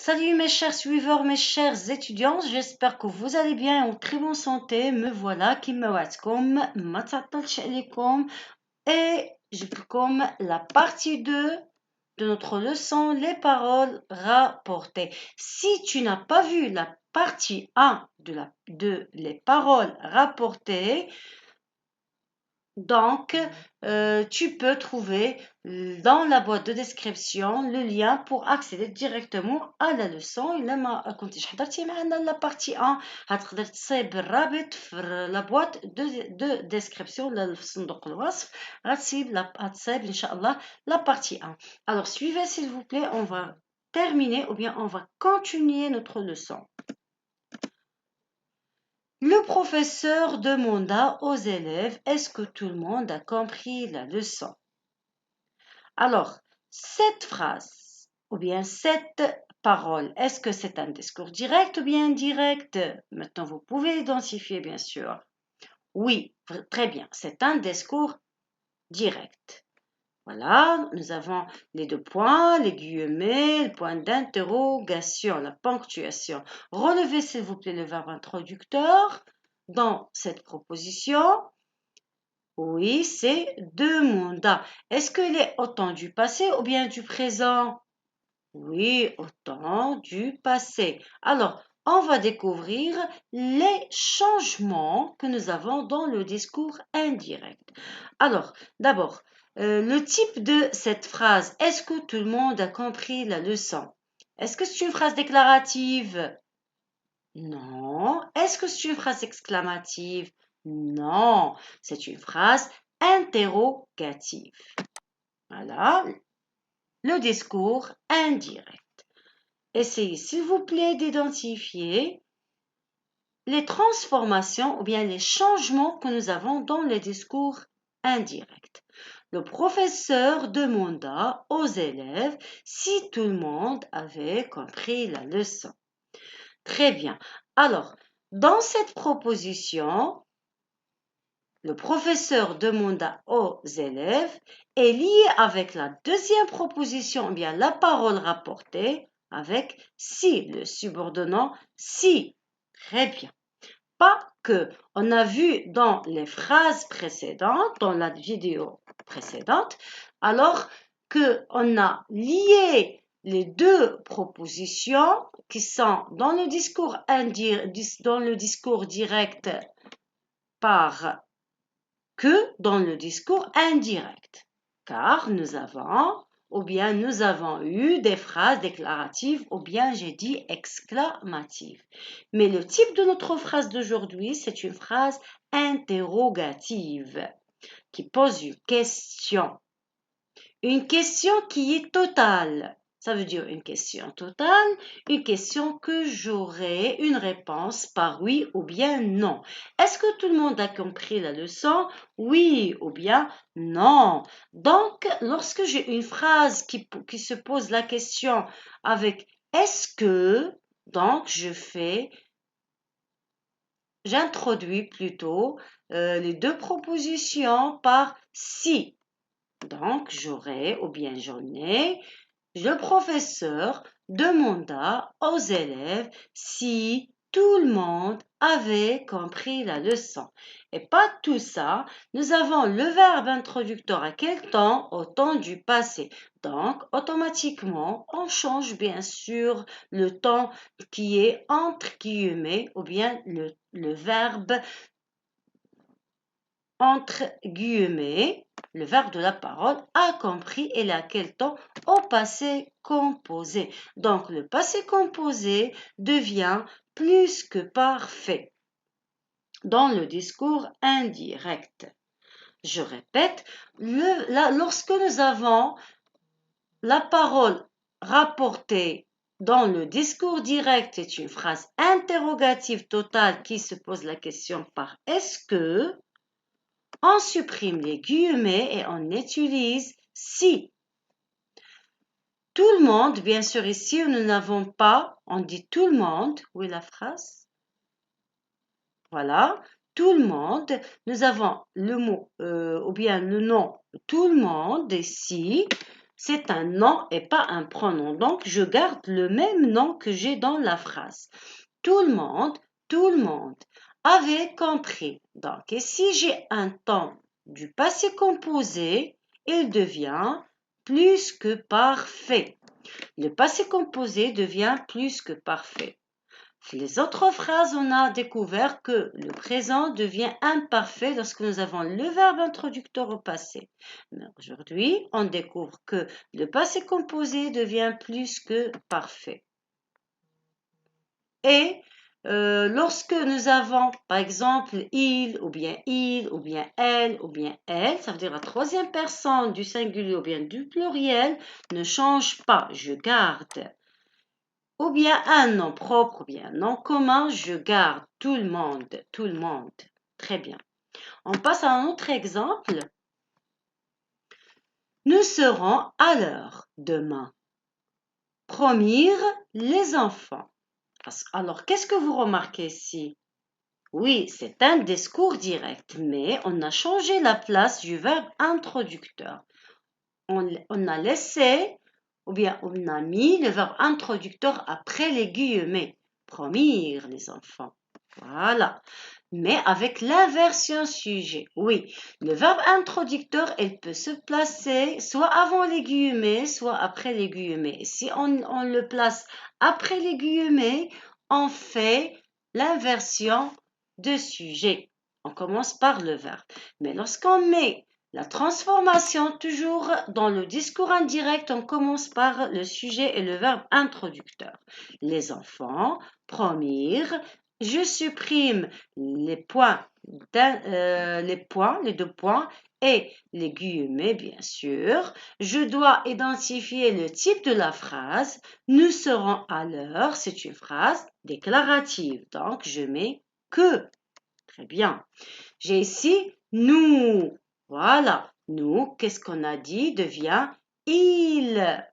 Salut mes chers suiveurs, mes chers étudiants, j'espère que vous allez bien et en très bonne santé. Me voilà qui me وعدتكم ما تعطلتش عليكم et je comme la partie 2 de notre leçon les paroles rapportées. Si tu n'as pas vu la partie 1 de les paroles rapportées, donc, tu peux trouver dans la boîte de description le lien pour accéder directement à la leçon. إلا ما كنتيش حضرتي معنا la partie 1 هتقدر تصيب الرابط في la boîte de description ولا في صندوق الوصف هتصيب إن شاء الله la partie 1. Alors, suivez s'il vous plaît, on va terminer ou bien on va continuer notre leçon. Le professeur demanda aux élèves: est-ce que tout le monde a compris la leçon? Alors, cette phrase ou bien cette parole, est-ce que c'est un discours direct ou bien indirect? Maintenant, vous pouvez l'identifier, bien sûr. Oui, très bien, c'est un discours direct. Voilà, nous avons les deux points, les guillemets, le point d'interrogation, la ponctuation. Relevez, s'il vous plaît, le verbe introducteur dans cette proposition. Oui, c'est demanda. Est-ce qu'il est au temps du passé ou bien du présent? Oui, au temps du passé. Alors, on va découvrir les changements que nous avons dans le discours indirect. Alors, d'abord, le type de cette phrase, est-ce que tout le monde a compris la leçon? Est-ce que c'est une phrase déclarative? Non. Est-ce que c'est une phrase exclamative? Non. C'est une phrase interrogative. Voilà, le discours indirect. Essayez, s'il vous plaît, d'identifier les transformations ou bien les changements que nous avons dans le discours indirect. Le professeur demanda aux élèves si tout le monde avait compris la leçon. Très bien. Alors, dans cette proposition, le professeur demanda aux élèves est lié avec la deuxième proposition, ou bien la parole rapportée avec si, le subordonnant si. Très bien. Pas que. On a vu dans les phrases précédentes, dans la vidéo précédente, alors qu'on a lié les deux propositions qui sont dans le discours direct par que dans le discours indirect. Car nous avons eu des phrases déclaratives ou bien j'ai dit exclamatives. Mais le type de notre phrase d'aujourd'hui, c'est une phrase interrogative qui pose une question. Une question qui est totale. Ça veut dire une question totale, une question que j'aurai une réponse par oui ou bien non. Est-ce que tout le monde a compris la leçon? Oui ou bien non. Donc, lorsque j'ai une phrase qui se pose la question avec est-ce que, donc j'introduis plutôt les deux propositions par si. Donc, j'aurai ou bien j'en ai. Le professeur demanda aux élèves si tout le monde avait compris la leçon. Et pas tout ça, nous avons le verbe introducteur à quel temps? Au temps du passé. Donc, automatiquement, on change bien sûr le temps qui est entre guillemets ou bien le verbe entre guillemets, le verbe de la parole a compris et à quel temps? Au passé composé. Donc, le passé composé devient plus que parfait dans le discours indirect. Je répète, lorsque nous avons la parole rapportée dans le discours direct, c'est une phrase interrogative totale qui se pose la question par est-ce que, on supprime les guillemets et on utilise si. Tout le monde, bien sûr, ici, nous n'avons pas, on dit tout le monde. Où est la phrase? Voilà, tout le monde. Nous avons le mot ou bien le nom tout le monde ici. c'est un nom et pas un pronom. Donc, je garde le même nom que j'ai dans la phrase. Tout le monde avait compris. Donc, et si j'ai un temps du passé composé, il devient plus que parfait. Le passé composé devient plus que parfait. Les autres phrases, on a découvert que le présent devient imparfait lorsque nous avons le verbe introducteur au passé. Mais aujourd'hui, on découvre que le passé composé devient plus que parfait. Et lorsque nous avons, par exemple, il ou bien elle ou bien elle, ça veut dire la troisième personne du singulier ou bien du pluriel, ne change pas, je garde. Ou bien un nom propre ou bien un nom commun, je garde tout le monde, tout le monde. Très bien. On passe à un autre exemple. Nous serons à l'heure demain. Promirent les enfants. Alors, qu'est-ce que vous remarquez ici? Oui, c'est un discours direct, mais on a changé la place du verbe introducteur. On a laissé, ou bien on a mis le verbe introducteur après les guillemets. Promirent les enfants. Voilà. Mais avec l'inversion sujet. Oui, le verbe introducteur, il peut se placer soit avant les guillemets, soit après les guillemets. Et si on le place après les guillemets, on fait l'inversion de sujet. On commence par le verbe. Mais lorsqu'on met la transformation, toujours dans le discours indirect, on commence par le sujet et le verbe introducteur. Les enfants promirent. Je supprime les points, les 2 points et les guillemets, bien sûr. Je dois identifier le type de la phrase. Nous serons à l'heure. C'est une phrase déclarative. Donc, je mets que. Très bien. J'ai ici nous. Voilà. Nous, qu'est-ce qu'on a dit, devient il.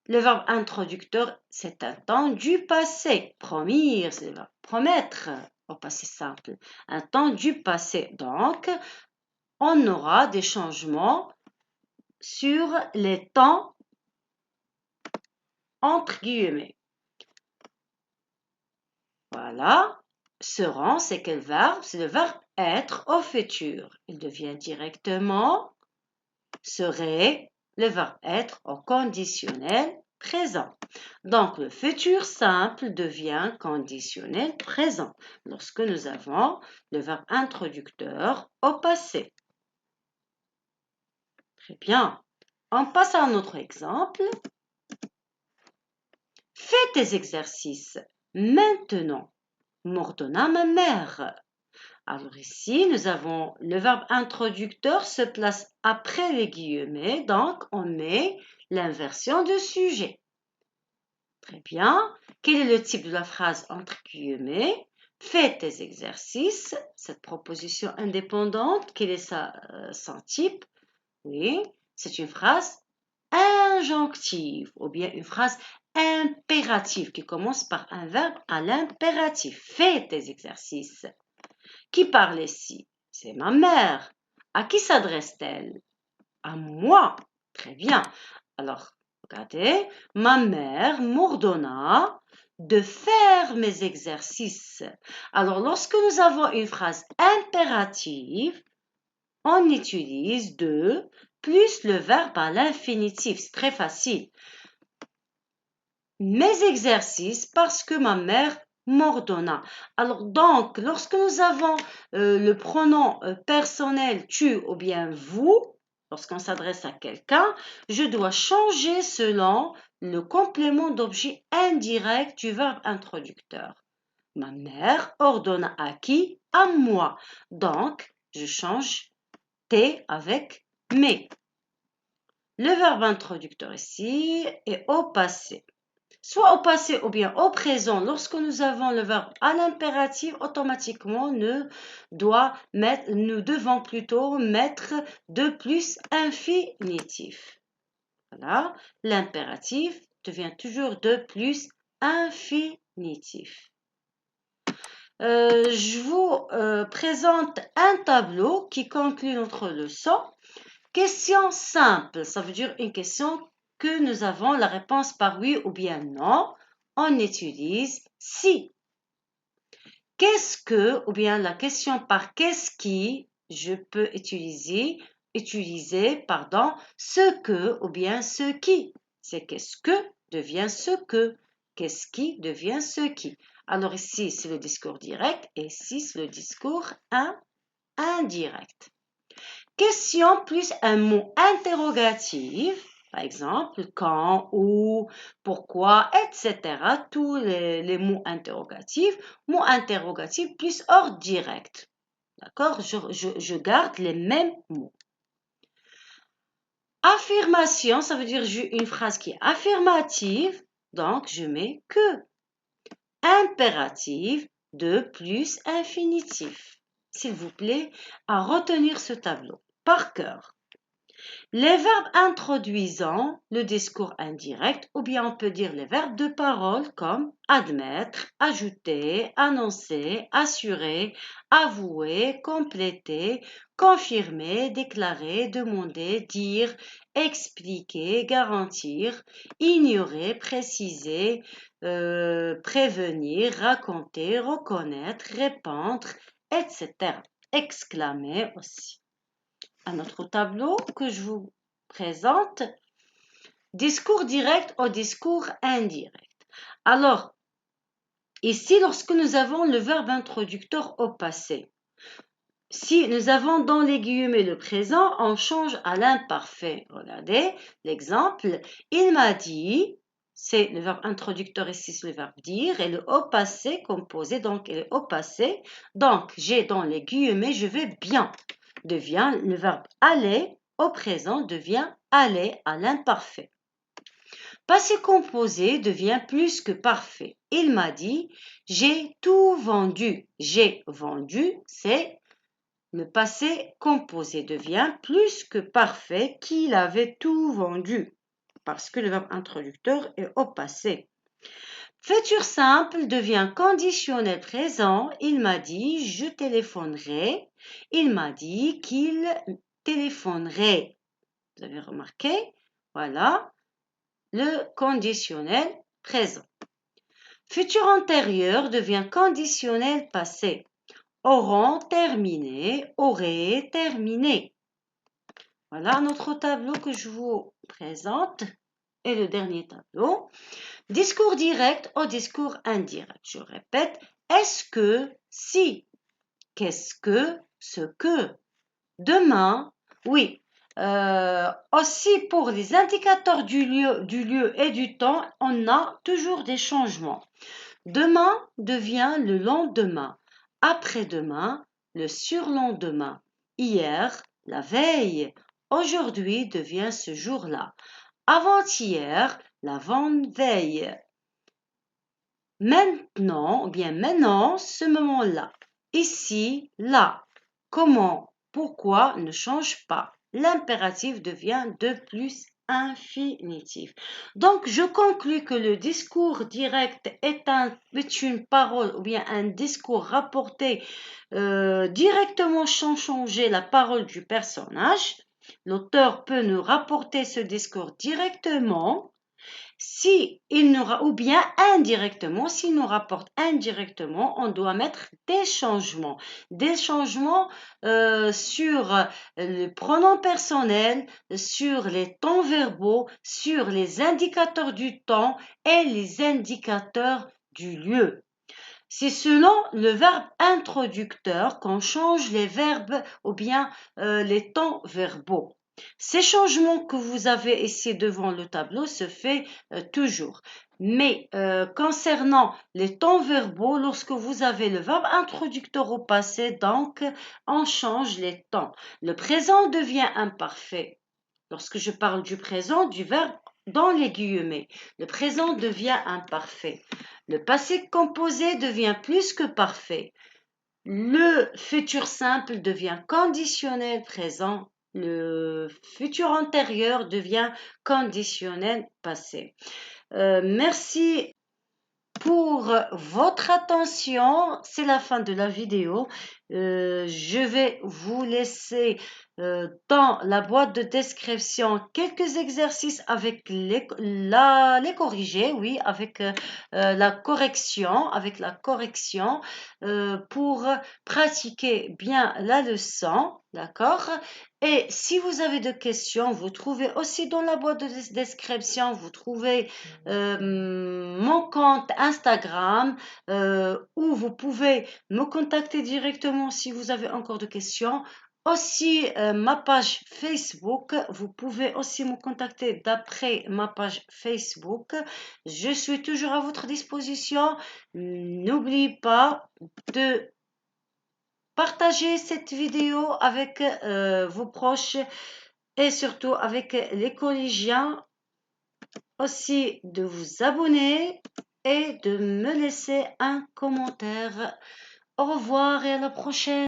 Le verbe introducteur, c'est un temps du passé. Promire, c'est le verbe promettre au passé simple. Un temps du passé. Donc, on aura des changements sur les temps entre guillemets. Voilà. Seront, c'est quel verbe? C'est le verbe être au futur. Il devient directement serait le verbe être au conditionnel présent. Donc, le futur simple devient conditionnel présent lorsque nous avons le verbe introducteur au passé. Très bien. On passe à un autre exemple. Fais tes exercices maintenant, m'ordonna ma mère. Alors ici, nous avons le verbe introducteur se place après les guillemets, donc on met l'inversion de sujet. Très bien. Quel est le type de la phrase entre guillemets? Fais tes exercices. Cette proposition indépendante, quel est son type? Oui, c'est une phrase injonctive ou bien une phrase impérative qui commence par un verbe à l'impératif. Fais tes exercices. Qui parle ici? C'est ma mère. À qui s'adresse-t-elle? À moi. Très bien. Alors, regardez, ma mère m'ordonna de faire mes exercices. Alors, lorsque nous avons une phrase impérative, on utilise de plus le verbe à l'infinitif. C'est très facile. Mes exercices parce que ma mère m'ordonna. Alors donc, lorsque nous avons le pronom personnel tu ou bien vous, lorsqu'on s'adresse à quelqu'un, je dois changer selon le complément d'objet indirect du verbe introducteur. Ma mère ordonna à qui? À moi. Donc, je change T avec mes. Le verbe introducteur ici est au passé. Soit au passé ou bien au présent, lorsque nous avons le verbe à l'impératif, automatiquement nous devons plutôt mettre de plus infinitif. Voilà, l'impératif devient toujours de plus infinitif. Je vous présente un tableau qui conclut notre leçon. Question simple, ça veut dire une question que nous avons la réponse par oui ou bien non. On utilise si. Qu'est-ce que, ou bien la question par qu'est-ce qui, je peux utiliser, ce que ou bien ce qui. C'est qu'est-ce que devient ce que. Qu'est-ce qui devient ce qui. Alors ici, c'est le discours direct et ici, c'est le discours indirect. Question plus un mot interrogatif, par exemple, quand, où, pourquoi, etc. Tous les mots interrogatifs plus ordre direct. D'accord? Je garde les mêmes mots. Affirmation, ça veut dire une phrase qui est affirmative, donc je mets que. Impératif de plus infinitif. S'il vous plaît, à retenir ce tableau par cœur. Les verbes introduisant le discours indirect, ou bien on peut dire les verbes de parole comme admettre, ajouter, annoncer, assurer, avouer, compléter, confirmer, déclarer, demander, dire, expliquer, garantir, ignorer, préciser, prévenir, raconter, reconnaître, répondre, etc. Exclamer aussi. Un autre tableau que je vous présente, discours direct ou discours indirect. Alors, ici, lorsque nous avons le verbe introducteur au passé, si nous avons dans les guillemets le présent, on change à l'imparfait. Regardez l'exemple. Il m'a dit, c'est le verbe introducteur ici, c'est le verbe dire, et le au passé composé, donc il est au passé. Donc, j'ai dans les guillemets, je vais bien. Devient le verbe aller au présent devient aller à l'imparfait. Passé composé devient plus que parfait. Il m'a dit, j'ai tout vendu. J'ai vendu, c'est le passé composé devient plus que parfait qu'il avait tout vendu. Parce que le verbe introducteur est au passé. Futur simple devient conditionnel présent. Il m'a dit, je téléphonerai. Il m'a dit qu'il téléphonerait. Vous avez remarqué? Voilà le conditionnel présent. Futur antérieur devient conditionnel passé. Auront terminé, aurait terminé. Voilà notre tableau que je vous présente. Et le dernier tableau. Discours direct au discours indirect. Je répète, est-ce que, si, qu'est-ce que, ce que. Demain, oui. Aussi pour les indicateurs du lieu et du temps, on a toujours des changements. Demain devient le lendemain. Après-demain, le surlendemain. Hier, la veille. Aujourd'hui devient ce jour-là. Avant-hier, l'avant-veille. Maintenant, ou bien maintenant, ce moment-là. Ici, là. Comment, pourquoi ne change pas. L'impératif devient de plus infinitif. Donc, je conclus que le discours direct est une parole ou bien un discours rapporté directement sans changer la parole du personnage. L'auteur peut nous rapporter ce discours directement ou bien indirectement. S'il nous rapporte indirectement, on doit mettre des changements. Des changements sur le pronom personnel, sur les temps verbaux, sur les indicateurs du temps et les indicateurs du lieu. C'est selon le verbe introducteur qu'on change les verbes ou bien les temps verbaux. Ces changements que vous avez ici devant le tableau se fait toujours. Mais concernant les temps verbaux, lorsque vous avez le verbe introducteur au passé, donc on change les temps. Le présent devient imparfait. Lorsque je parle du présent, du verbe dans les guillemets, le présent devient imparfait. Le passé composé devient plus que parfait. Le futur simple devient conditionnel présent. Le futur antérieur devient conditionnel passé. Merci pour votre attention. C'est la fin de la vidéo. Je vais vous laisser dans la boîte de description quelques exercices avec les corriger, oui, avec avec la correction pour pratiquer bien la leçon, d'accord? Et si vous avez des questions, vous trouvez aussi dans la boîte de description, vous trouvez mon compte Instagram où vous pouvez me contacter directement si vous avez encore des questions. Aussi, ma page Facebook, vous pouvez aussi me contacter d'après ma page Facebook. Je suis toujours à votre disposition. N'oubliez pas de partager cette vidéo avec vos proches et surtout avec les collégiens. Aussi de vous abonner et de me laisser un commentaire. Au revoir et à la prochaine.